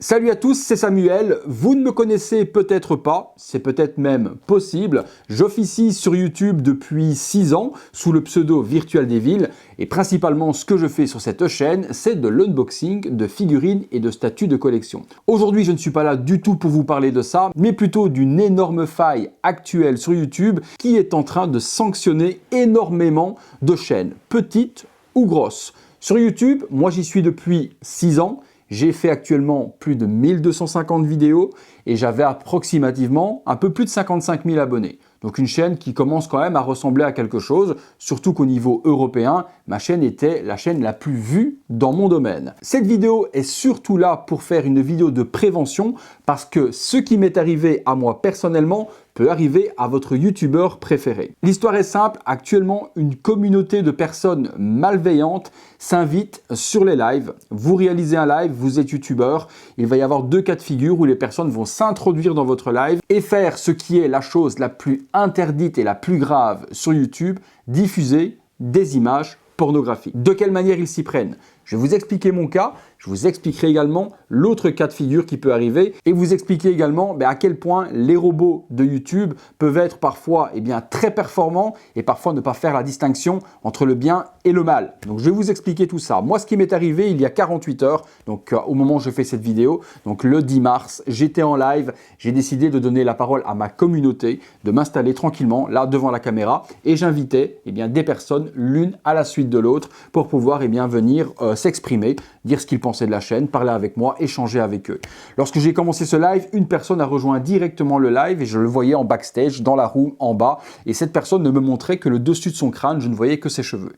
Salut à tous, c'est Samuel. Vous ne me connaissez peut-être pas, c'est peut-être même possible. J'officie sur YouTube depuis 6 ans sous le pseudo Virtual Devil et principalement ce que je fais sur cette chaîne, c'est de l'unboxing de figurines et de statues de collection. Aujourd'hui, je ne suis pas là du tout pour vous parler de ça, mais plutôt d'une énorme faille actuelle sur YouTube qui est en train de sanctionner énormément de chaînes, petites ou grosses. Sur YouTube, moi j'y suis depuis 6 ans. J'ai fait actuellement plus de 1250 vidéos et j'avais approximativement un peu plus de 55 000 abonnés. Donc une chaîne qui commence quand même à ressembler à quelque chose, surtout qu'au niveau européen, ma chaîne était la chaîne la plus vue dans mon domaine. Cette vidéo est surtout là pour faire une vidéo de prévention parce que ce qui m'est arrivé à moi personnellement peut arriver à votre youtubeur préféré. L'histoire est simple, actuellement une communauté de personnes malveillantes s'invite sur les lives. Vous réalisez un live, vous êtes youtubeur, il va y avoir deux cas de figure où les personnes vont s'introduire dans votre live et faire ce qui est la chose la plus interdite et la plus grave sur YouTube, diffuser des images pornographiques. De quelle manière ils s'y prennent? Je vais vous expliquer mon cas, je vous expliquerai également l'autre cas de figure qui peut arriver et vous expliquer également à quel point les robots de YouTube peuvent être parfois très performants et parfois ne pas faire la distinction entre le bien et le mal. Donc je vais vous expliquer tout ça. Moi, ce qui m'est arrivé il y a 48 heures, donc au moment où je fais cette vidéo, donc le 10 mars, j'étais en live, j'ai décidé de donner la parole à ma communauté, de m'installer tranquillement là devant la caméra et j'invitais des personnes l'une à la suite de l'autre pour pouvoir venir s'exprimer, dire ce qu'ils pensaient de la chaîne, parler avec moi, échanger avec eux. Lorsque j'ai commencé ce live, une personne a rejoint directement le live et je le voyais en backstage, dans la room, en bas. Et cette personne ne me montrait que le dessus de son crâne, je ne voyais que ses cheveux.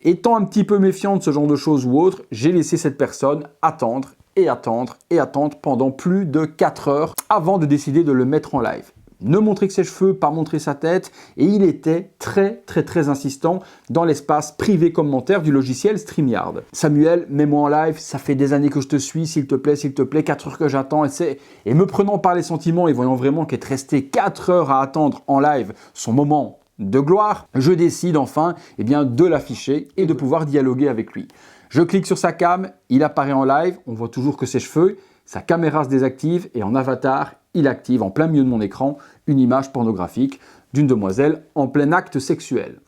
Étant un petit peu méfiant de ce genre de choses ou autre, j'ai laissé cette personne attendre et attendre et attendre pendant plus de 4 heures avant de décider de le mettre en live. Ne montrer que ses cheveux, pas montrer sa tête, et il était très insistant dans l'espace privé commentaire du logiciel StreamYard. Samuel, mets-moi en live, ça fait des années que je te suis, s'il te plaît, 4 heures que j'attends, et me prenant par les sentiments et voyant vraiment qu'être resté 4 heures à attendre en live son moment de gloire, je décide enfin de l'afficher et de pouvoir dialoguer avec lui. Je clique sur sa cam, il apparaît en live, on voit toujours que ses cheveux, sa caméra se désactive et en avatar, il active en plein milieu de mon écran une image pornographique d'une demoiselle en plein acte sexuel.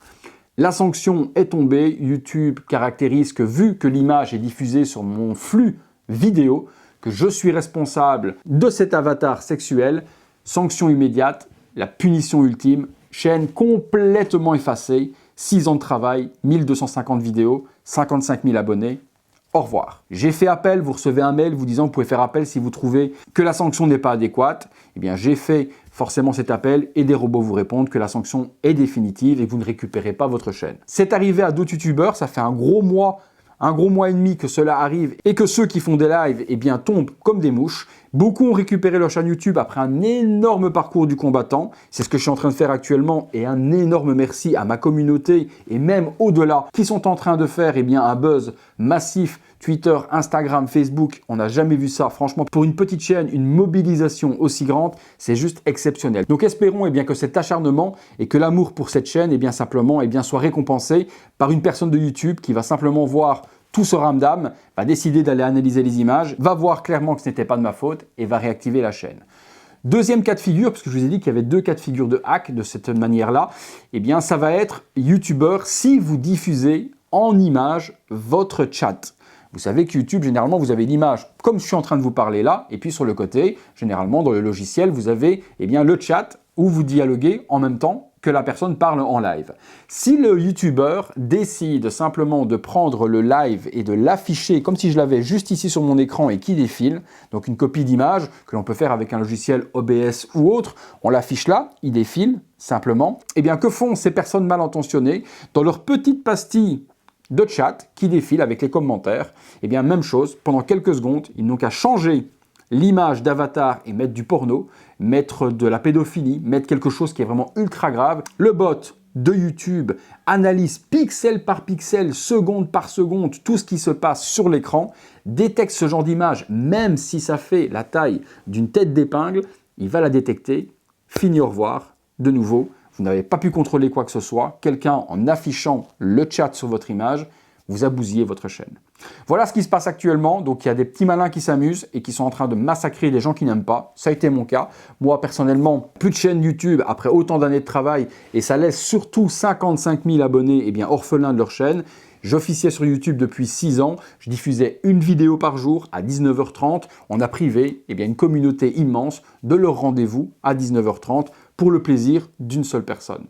La sanction est tombée, YouTube caractérise que vu que l'image est diffusée sur mon flux vidéo, que je suis responsable de cet avatar sexuel, sanction immédiate, la punition ultime, chaîne complètement effacée, 6 ans de travail, 1250 vidéos, 55 000 abonnés. Au revoir. J'ai fait appel, vous recevez un mail vous disant que vous pouvez faire appel si vous trouvez que la sanction n'est pas adéquate. J'ai fait forcément cet appel et des robots vous répondent que la sanction est définitive et que vous ne récupérez pas votre chaîne. C'est arrivé à d'autres youtubeurs, ça fait un gros mois et demi que cela arrive et que ceux qui font des lives tombent comme des mouches. Beaucoup ont récupéré leur chaîne YouTube après un énorme parcours du combattant. C'est ce que je suis en train de faire actuellement et un énorme merci à ma communauté et même au-delà qui sont en train de faire un buzz massif. Twitter, Instagram, Facebook, on n'a jamais vu ça. Franchement, pour une petite chaîne, une mobilisation aussi grande, c'est juste exceptionnel. Donc espérons que cet acharnement et que l'amour pour cette chaîne soit récompensé par une personne de YouTube qui va simplement voir tout ce ramdam, va décider d'aller analyser les images, va voir clairement que ce n'était pas de ma faute et va réactiver la chaîne. Deuxième cas de figure, parce que je vous ai dit qu'il y avait 2 cas de figure de hack de cette manière-là, ça va être YouTuber si vous diffusez en image votre chat. Vous savez que YouTube, généralement, vous avez l'image comme je suis en train de vous parler là, et puis sur le côté, généralement dans le logiciel, vous avez le chat où vous dialoguez en même temps que la personne parle en live. Si le YouTuber décide simplement de prendre le live et de l'afficher comme si je l'avais juste ici sur mon écran et qui défile, donc une copie d'image que l'on peut faire avec un logiciel OBS ou autre, on l'affiche là, il défile simplement, que font ces personnes mal intentionnées dans leur petite pastille de chat qui défile avec les commentaires, même chose, pendant quelques secondes, ils n'ont qu'à changer l'image d'avatar et mettre du porno, mettre de la pédophilie, mettre quelque chose qui est vraiment ultra grave. Le bot de YouTube analyse pixel par pixel, seconde par seconde, tout ce qui se passe sur l'écran, détecte ce genre d'image, même si ça fait la taille d'une tête d'épingle, il va la détecter, fini, au revoir, de nouveau. Vous n'avez pas pu contrôler quoi que ce soit. Quelqu'un, en affichant le chat sur votre image, vous a bousillé votre chaîne. Voilà ce qui se passe actuellement. Donc il y a des petits malins qui s'amusent et qui sont en train de massacrer les gens qui n'aiment pas. Ça a été mon cas. Moi personnellement, plus de chaîne YouTube après autant d'années de travail et ça laisse surtout 55 000 abonnés orphelins de leur chaîne. J'officiais sur YouTube depuis 6 ans, je diffusais une vidéo par jour à 19h30. On a privé une communauté immense de leur rendez-vous à 19h30 pour le plaisir d'une seule personne.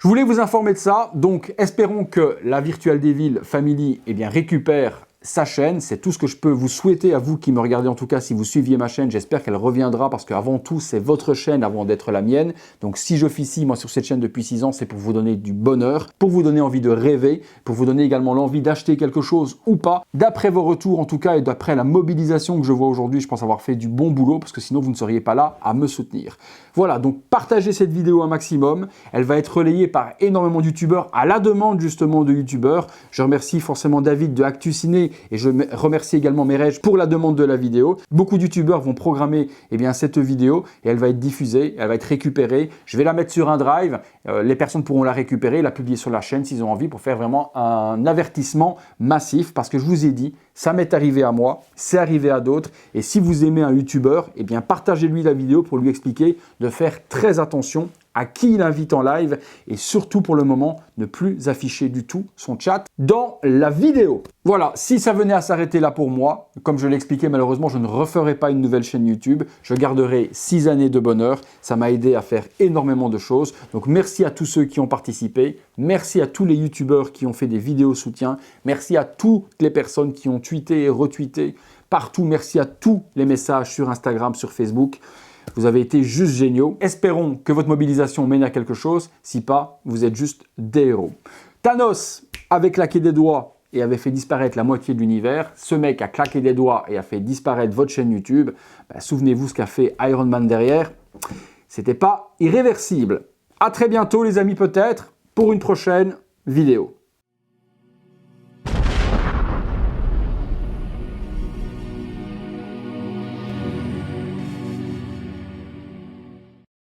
Je voulais vous informer de ça, donc espérons que la Virtual Devil Family récupère sa chaîne. C'est tout ce que je peux vous souhaiter à vous qui me regardez, en tout cas si vous suiviez ma chaîne. J'espère qu'elle reviendra parce qu'avant tout c'est votre chaîne avant d'être la mienne. Donc si j'officie moi sur cette chaîne depuis 6 ans, c'est pour vous donner du bonheur, pour vous donner envie de rêver, pour vous donner également l'envie d'acheter quelque chose ou pas. D'après vos retours en tout cas et d'après la mobilisation que je vois aujourd'hui, je pense avoir fait du bon boulot parce que sinon vous ne seriez pas là à me soutenir. Voilà, donc partagez cette vidéo un maximum. Elle va être relayée par énormément de youtubeurs à la demande justement de youtubeurs. Je remercie forcément David de Actu Ciné et je remercie également Merej pour la demande de la vidéo. Beaucoup de youtubeurs vont programmer cette vidéo et elle va être diffusée, elle va être récupérée. Je vais la mettre sur un drive, les personnes pourront la récupérer, la publier sur la chaîne s'ils ont envie pour faire vraiment un avertissement massif parce que je vous ai dit, ça m'est arrivé à moi, c'est arrivé à d'autres et si vous aimez un youtubeur, partagez-lui la vidéo pour lui expliquer de faire très attention à qui il invite en live et surtout pour le moment, ne plus afficher du tout son chat dans la vidéo. Voilà, si ça venait à s'arrêter là pour moi, comme je l'ai expliqué, malheureusement, je ne referai pas une nouvelle chaîne YouTube. Je garderai 6 années de bonheur. Ça m'a aidé à faire énormément de choses. Donc merci à tous ceux qui ont participé. Merci à tous les youtubeurs qui ont fait des vidéos soutien. Merci à toutes les personnes qui ont tweeté et retweeté partout. Merci à tous les messages sur Instagram, sur Facebook. Vous avez été juste géniaux. Espérons que votre mobilisation mène à quelque chose. Si pas, vous êtes juste des héros. Thanos avait claqué des doigts et avait fait disparaître la moitié de l'univers. Ce mec a claqué des doigts et a fait disparaître votre chaîne YouTube. Souvenez-vous ce qu'a fait Iron Man derrière. C'était pas irréversible. À très bientôt les amis peut-être pour une prochaine vidéo.